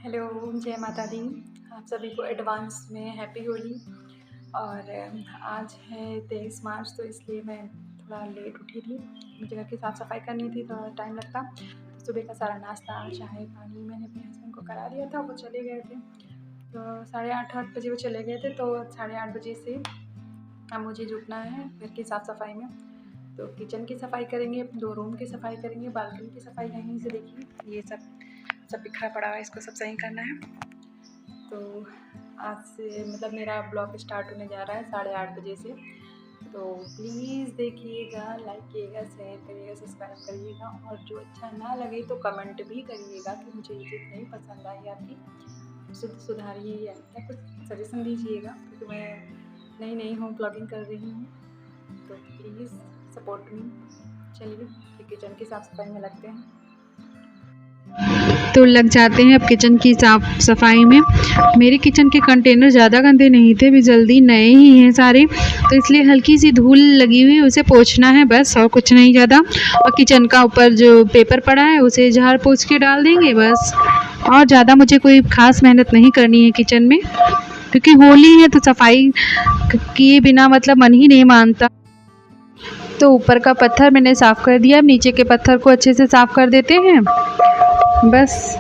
Hello, जय माता दी। आप सभी को एडवांस में हैप्पी होली। और आज है 23 मार्च, तो इसलिए मैं थोड़ा लेट उठी थी। मुझे घर की साफ़ सफाई करनी थी, थोड़ा टाइम लगता। तो सुबह का सारा नाश्ता, चाय, पानी मैंने अपने हस्बैंड को करा दिया था, वो चले गए थे। तो 8:30 बजे वो चले गए थे, तो 8:30 बजे से अब मुझे जुटना है घर की साफ़ सफाई में। तो किचन की सफाई करेंगे, 2 रूम की सफाई करेंगे, बालकनी की सफाई यहीं से देखिए ये सब बिखरा पड़ा हुआ है, इसको सब सही करना है। तो आज से मतलब मेरा ब्लॉग स्टार्ट होने जा रहा है 8:30 बजे से। तो प्लीज़ देखिएगा, लाइक कीजिएगा, शेयर करिएगा, सब्सक्राइब करिएगा, और जो अच्छा ना लगे तो कमेंट भी करिएगा कि मुझे ये चीज़ नहीं पसंद आई आपकी, सुधारिए या कुछ सजेशन दीजिएगा, क्योंकि मैं नई हूँ, ब्लॉगिंग कर रही हूँ। तो प्लीज़ सपोर्ट मी। चलिए किचन की साफ़ सफाई में लगते हैं। तो लग जाते हैं अब किचन की साफ सफाई में। मेरे किचन के कंटेनर ज़्यादा गंदे नहीं थे, भी जल्दी नए ही हैं सारे, तो इसलिए हल्की सी धूल लगी हुई उसे पोंछना है बस, और कुछ नहीं ज़्यादा। और किचन का ऊपर जो पेपर पड़ा है उसे झाड़ पोंछ के डाल देंगे बस। और ज़्यादा मुझे कोई ख़ास मेहनत नहीं करनी है किचन में, क्योंकि होली है तो सफाई किए बिना मतलब मन ही नहीं मानता। तो ऊपर का पत्थर मैंने साफ़ कर दिया, अब नीचे के पत्थर को अच्छे से साफ़ कर देते हैं बस।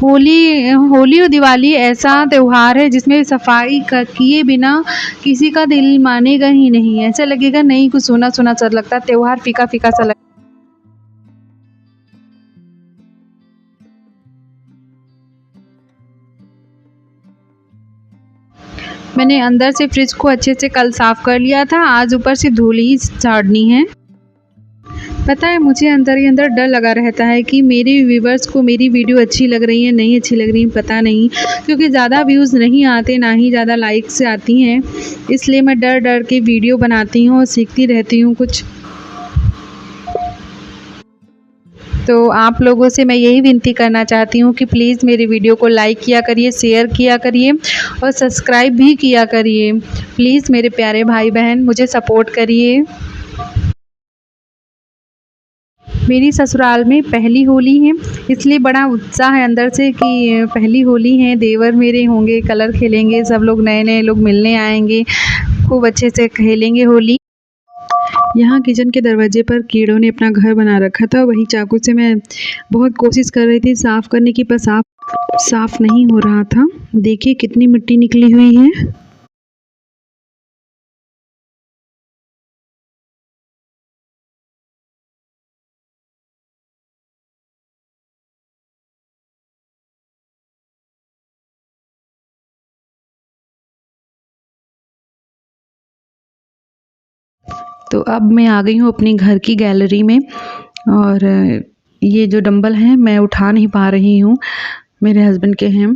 होली होली और दिवाली ऐसा त्यौहार है जिसमें सफाई किए बिना किसी का दिल मानेगा ही नहीं। ऐसा लगेगा नहीं, कुछ सुना सुना सा लगता, त्यौहार फीका फीका सा लगता। मैंने अंदर से फ्रिज को अच्छे से कल साफ़ कर लिया था, आज ऊपर से धूल ही झाड़नी है। पता है, मुझे अंदर ही अंदर डर लगा रहता है कि मेरे व्यूवर्स को मेरी वीडियो अच्छी लग रही है, नहीं अच्छी लग रही है, पता नहीं, क्योंकि ज़्यादा व्यूज़ नहीं आते, ना ही ज़्यादा लाइक्स आती हैं। इसलिए मैं डर डर के वीडियो बनाती हूँ और सीखती रहती हूँ कुछ। तो आप लोगों से मैं यही विनती करना चाहती हूँ कि प्लीज़ मेरी वीडियो को लाइक किया करिए, शेयर किया करिए और सब्सक्राइब भी किया करिए। प्लीज़ मेरे प्यारे भाई बहन मुझे सपोर्ट करिए। मेरी ससुराल में पहली होली है, इसलिए बड़ा उत्साह है अंदर से कि पहली होली है, देवर मेरे होंगे, कलर खेलेंगे, सब लोग नए लोग मिलने आएंगे, खूब अच्छे से खेलेंगे होली। यहाँ किचन के दरवाजे पर कीड़ों ने अपना घर बना रखा था, वही चाकू से मैं बहुत कोशिश कर रही थी साफ़ करने की, पर साफ़ नहीं हो रहा था। देखिए कितनी मिट्टी निकली हुई है। तो अब मैं आ गई हूँ अपने घर की गैलरी में, और ये जो डंबल हैं मैं उठा नहीं पा रही हूँ, मेरे हस्बैंड के हैं।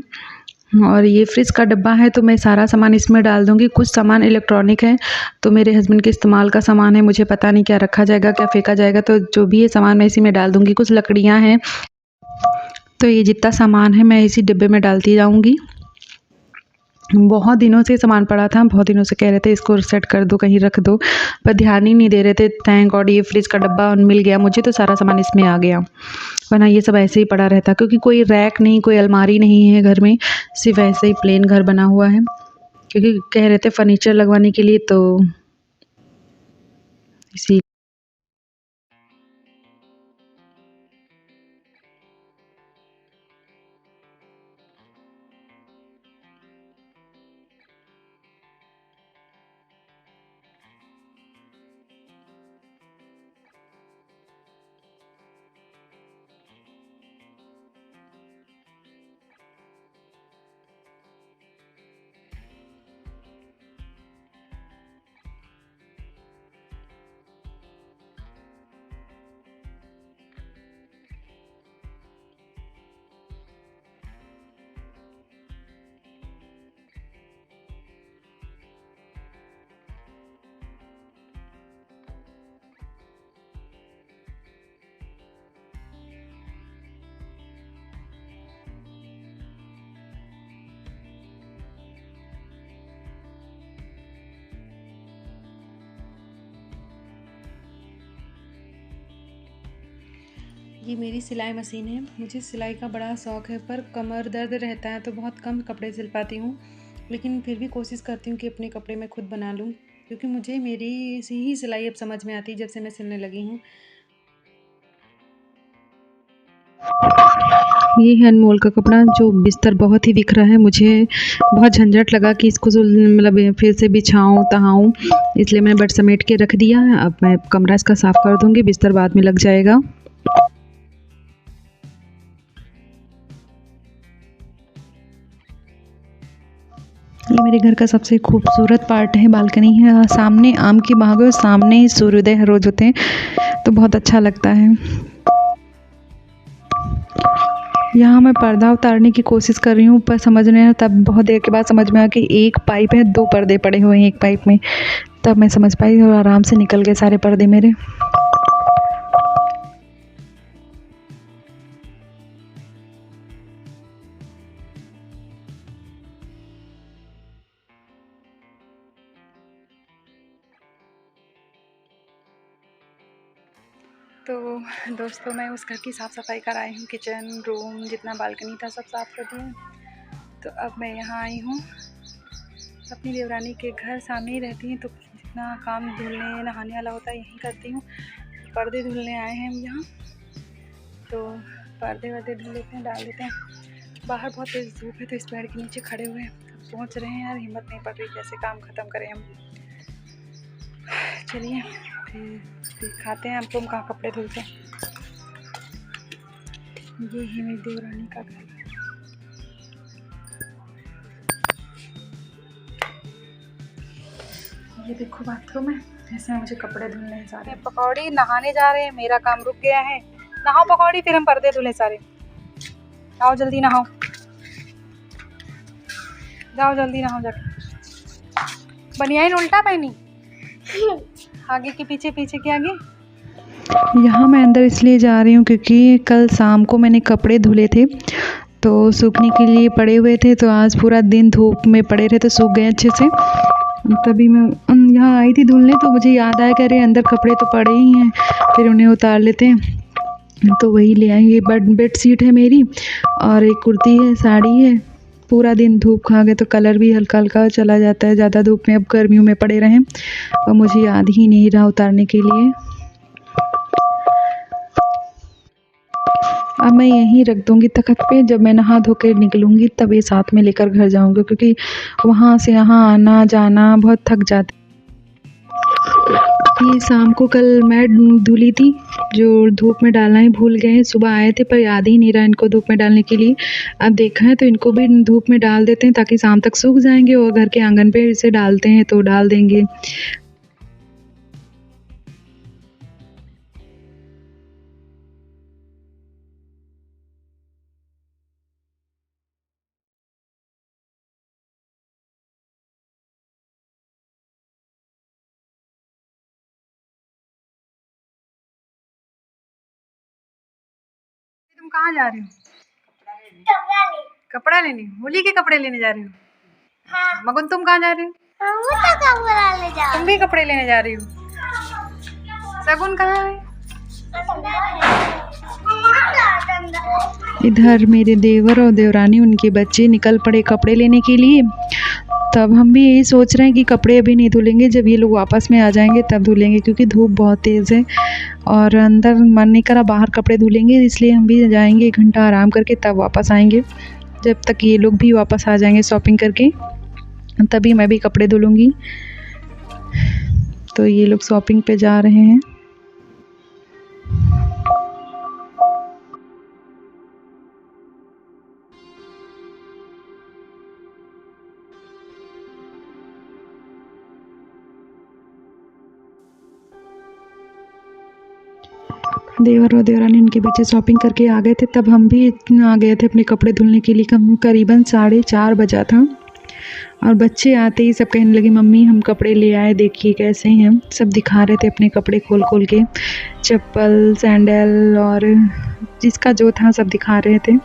और ये फ्रिज का डब्बा है, तो मैं सारा सामान इसमें डाल दूँगी। कुछ सामान इलेक्ट्रॉनिक है, तो मेरे हस्बैंड के इस्तेमाल का सामान है, मुझे पता नहीं क्या रखा जाएगा, क्या फेंका जाएगा, तो जो भी है सामान मैं इसी में डाल दूँगी। कुछ लकड़ियाँ हैं, तो ये जितना सामान है मैं इसी डिब्बे में डालती जाऊँगी। बहुत दिनों से सामान पड़ा था, बहुत दिनों से कह रहे थे इसको सेट कर दो, कहीं रख दो, पर ध्यान ही नहीं दे रहे थे। थैंक गॉड ये फ्रिज का डब्बा मिल गया मुझे, तो सारा सामान इसमें आ गया, वरना ये सब ऐसे ही पड़ा रहता, क्योंकि कोई रैक नहीं, कोई अलमारी नहीं है घर में, सिर्फ ऐसे ही प्लेन घर बना हुआ है, क्योंकि कह रहे थे फर्नीचर लगवाने के लिए, तो इसी। ये मेरी सिलाई मशीन है। मुझे सिलाई का बड़ा शौक़ है, पर कमर दर्द रहता है तो बहुत कम कपड़े सिल पाती हूँ, लेकिन फिर भी कोशिश करती हूँ कि अपने कपड़े मैं खुद बना लूँ, क्योंकि मुझे मेरी सी ही सिलाई अब समझ में आती है जब से मैं सिलने लगी हूँ। ये है अनमोल का कपड़ा, जो बिस्तर बहुत ही बिखरा है। मुझे बहुत झंझट लगा कि इसको मतलब फिर से बिछाऊँ तहाऊँ, इसलिए मैंने बट समेट के रख दिया है। अब मैं कमरा इसका साफ़ कर दूँगी, बिस्तर बाद में लग जाएगा। ये मेरे घर का सबसे खूबसूरत पार्ट है, बालकनी है। सामने आम की बाग है और सामने ही सूर्योदय हर रोज़ होते हैं, तो बहुत अच्छा लगता है। यहाँ मैं पर्दा उतारने की कोशिश कर रही हूँ, पर समझ नहीं आया। तब बहुत देर के बाद समझ में आया कि एक पाइप है, 2 पर्दे पड़े हुए हैं एक पाइप में। तब मैं समझ पाई और आराम से निकल गए सारे पर्दे मेरे। तो दोस्तों, मैं उस घर की साफ़ सफाई कर आई हूँ। किचन, रूम, जितना बालकनी था सब साफ़ कर दिया। तो अब मैं यहाँ आई हूँ। अपनी देवरानी के घर सामने ही रहती हैं, तो जितना काम धुलने नहाने वाला होता है यहीं करती हूँ। पर्दे धुलने आए हैं हम यहाँ, तो पर्दे वर्दे धुल लेते हैं, डाल देते हैं। बाहर बहुत तेज़ धूप है, तो इस पेड़ के नीचे खड़े हुए हैं। पहुँच रहे हैं यार, हिम्मत नहीं पड़ रही कैसे काम ख़त्म करें हम। चलिए फिर दिखाते हैं आपको हम कहाँ कपड़े धुलते हैं। ये है मेरी देवरानी का घर। ये देखो बाथरूम है, इसमें मुझे कपड़े धुलने हैं सारे। पकौड़ी नहाने जा रहे हैं, मेरा काम रुक गया है। नहाओ पकौड़ी, फिर हम पर्दे धुले सारे। आओ जल्दी नहाओ, जाओ जल्दी नहाओ जाके। बनियाइन उल्टा पहनी आगे के पीछे, पीछे के आगे। यहाँ मैं अंदर इसलिए जा रही हूँ क्योंकि कल शाम को मैंने कपड़े धुले थे, तो सूखने के लिए पड़े हुए थे। तो आज पूरा दिन धूप में पड़े रहे तो सूख गए अच्छे से। तभी मैं यहाँ आई थी धुलने, तो मुझे याद आया कि अरे अंदर कपड़े तो पड़े ही हैं, फिर उन्हें उतार लेते हैं। तो वही ले आई। ये बेड शीट है मेरी, और एक कुर्ती है, साड़ी है। पूरा दिन धूप खा गए तो कलर भी हल्का हल्का चला जाता है ज़्यादा धूप में। अब गर्मियों में पड़े रहें और मुझे याद ही नहीं रहा उतारने के लिए। अब मैं यहीं रख दूँगी तख़्त पे। जब मैं नहा धो के निकलूँगी तब ये साथ में लेकर घर जाऊँगी, क्योंकि वहाँ से यहाँ आना जाना बहुत थक जाती। ये शाम को कल मैं धुली थी, जो धूप में डालना ही भूल गए हैं। सुबह आए थे पर याद ही नहीं रहा इनको धूप में डालने के लिए। अब देखा है तो इनको भी धूप में डाल देते हैं ताकि शाम तक सूख जाएंगे, और घर के आंगन पे इसे डालते हैं तो डाल देंगे। तुम कहाँ जा रही हो? कपड़ा लेने? होली के कपड़े लेने जा रही हो? हाँ। मगन तुम कहाँ जा रही हो? तुम भी कपड़े लेने जा रही हो? सगुन कहाँ है? इधर मेरे देवर और देवरानी, उनके बच्चे निकल पड़े कपड़े लेने के लिए। तब हम भी यही सोच रहे हैं कि कपड़े अभी नहीं धुलेंगे, जब ये लोग वापस में आ जाएंगे तब धुलेंगे, क्योंकि धूप बहुत तेज़ है और अंदर मन नहीं करा बाहर कपड़े धुलेंगे। इसलिए हम भी जाएंगे 1 घंटा आराम करके, तब वापस आएंगे। जब तक ये लोग भी वापस आ जाएंगे शॉपिंग करके, तभी मैं भी कपड़े धुलूँगी। तो ये लोग शॉपिंग पे जा रहे हैं। देवर और देवरानी उनके बच्चे शॉपिंग करके आ गए थे, तब हम भी आ गए थे अपने कपड़े धुलने के लिए। करीबन 4:30 बजा था, और बच्चे आते ही सब कहने लगे मम्मी हम कपड़े ले आए, देखिए कैसे हैं। सब दिखा रहे थे अपने कपड़े खोल खोल के, चप्पल, सैंडल और जिसका जो था सब दिखा रहे थे।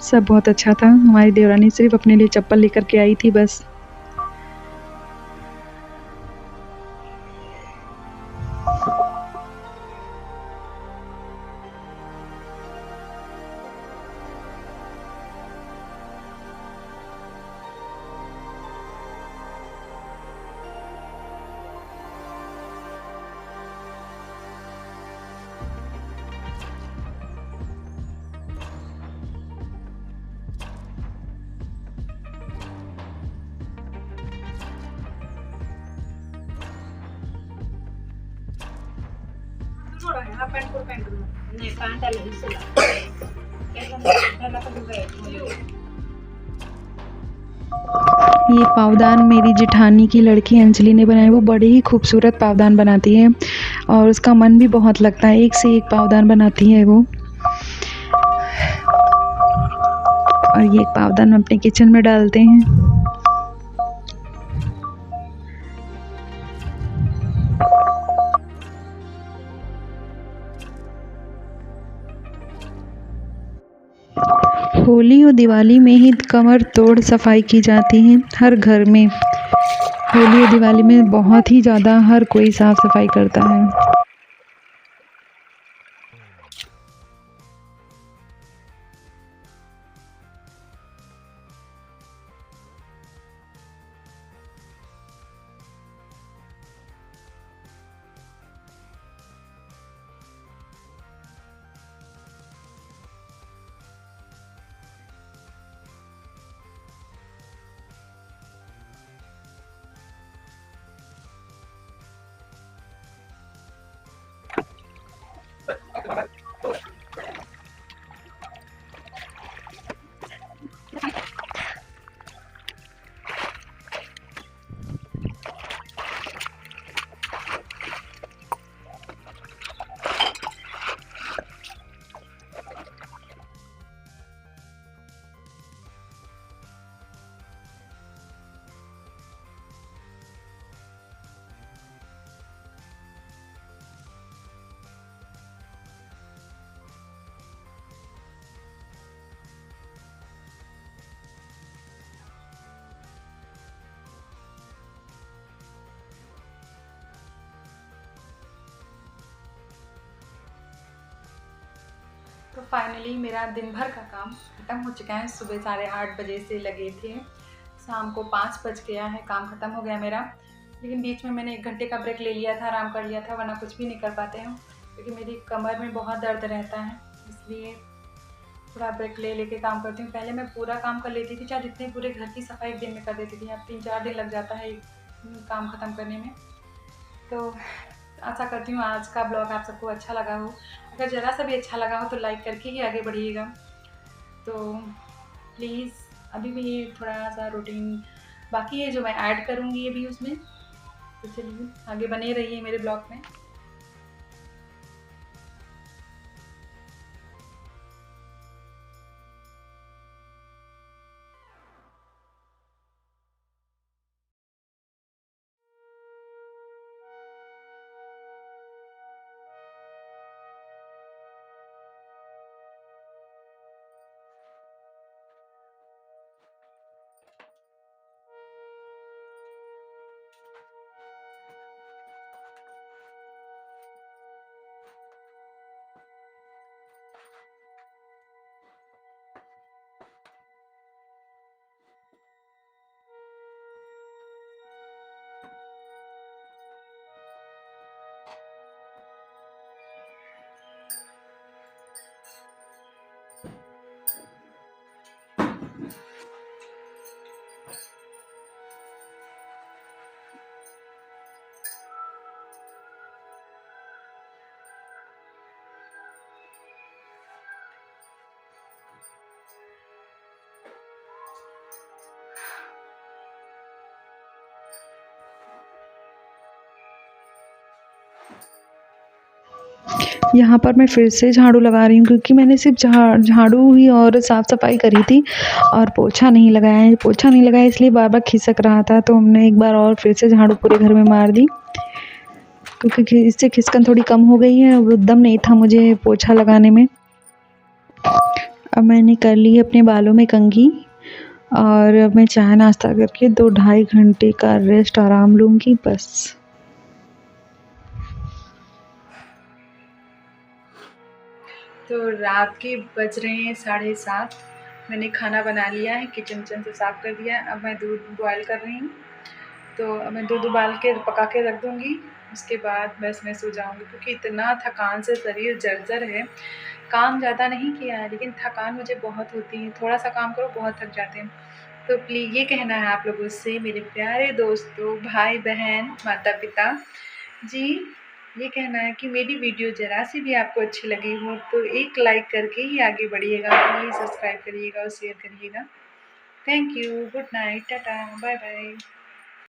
सब बहुत अच्छा था। हमारी देवरानी सिर्फ अपने लिए चप्पल लेकर के आई थी बस। ये पावदान मेरी जेठानी की लड़की अंजलि ने बनाए। वो बड़े ही खूबसूरत पावदान बनाती है और उसका मन भी बहुत लगता है, एक से एक पावदान बनाती है वो। और ये पावदान हम अपने किचन में डालते हैं। होली और दिवाली में ही कमर तोड़ सफाई की जाती है हर घर में। होली और दिवाली में बहुत ही ज़्यादा हर कोई साफ़ सफाई करता है। तो फाइनली मेरा दिन भर का काम ख़त्म हो चुका है। सुबह 8:30 बजे से लगे थे, शाम को 5 बज गया है, काम ख़त्म हो गया मेरा। लेकिन बीच में मैंने 1 घंटे का ब्रेक ले लिया था, आराम कर लिया था, वरना कुछ भी नहीं कर पाते हैं क्योंकि मेरी कमर में बहुत दर्द रहता है, इसलिए थोड़ा ब्रेक ले लेके काम करती हूँ। पहले मैं पूरा काम कर लेती थी, चाहे जितने पूरे घर की सफाई 1 दिन में कर देती थी। अब 3-4 दिन लग जाता है काम ख़त्म करने में। तो आशा करती हूँ आज का ब्लॉग आप सबको अच्छा लगा हो। अगर ज़रा सा भी अच्छा लगा हो तो लाइक करके ही आगे बढ़िएगा। तो प्लीज़ अभी भी थोड़ा सा रूटीन बाकी है जो मैं ऐड करूँगी अभी उसमें, तो चलिए आगे बने रहिए मेरे ब्लॉग में। यहाँ पर मैं फिर से झाड़ू लगा रही हूँ क्योंकि मैंने सिर्फ झाड़ू ही और साफ़ सफाई करी थी और पोछा नहीं लगाया है। पोछा नहीं लगाया इसलिए बार बार खिसक रहा था, तो हमने एक बार और फिर से झाड़ू पूरे घर में मार दी क्योंकि इससे खिसकन थोड़ी कम हो गई है। अब दम नहीं था मुझे पोछा लगाने में। अब मैंने कर ली अपने बालों में कंघी और अब मैं चाय नाश्ता करके 2-2.5 घंटे का रेस्ट आराम लूँगी बस। तो रात के बज रहे हैं 7:30। मैंने खाना बना लिया है, किचन से साफ़ कर दिया है। अब मैं दूध बॉयल कर रही हूँ, तो अब मैं दूध उबाल के पका के रख दूँगी। उसके बाद बस मैं सो जाऊँगी क्योंकि इतना थकान से शरीर जर्जर है। काम ज़्यादा नहीं किया है लेकिन थकान मुझे बहुत होती है, थोड़ा सा काम करो बहुत थक जाते हैं। तो प्लीज़ ये कहना है आप लोगों से, मेरे प्यारे दोस्तों, भाई बहन, माता पिता जी, ये कहना है कि मेरी वीडियो ज़रा सी भी आपको अच्छी लगी हो तो एक लाइक करके ही आगे बढ़िएगा, प्लीज़ सब्सक्राइब करिएगा और शेयर करिएगा। Thank you, good night, tata, bye bye.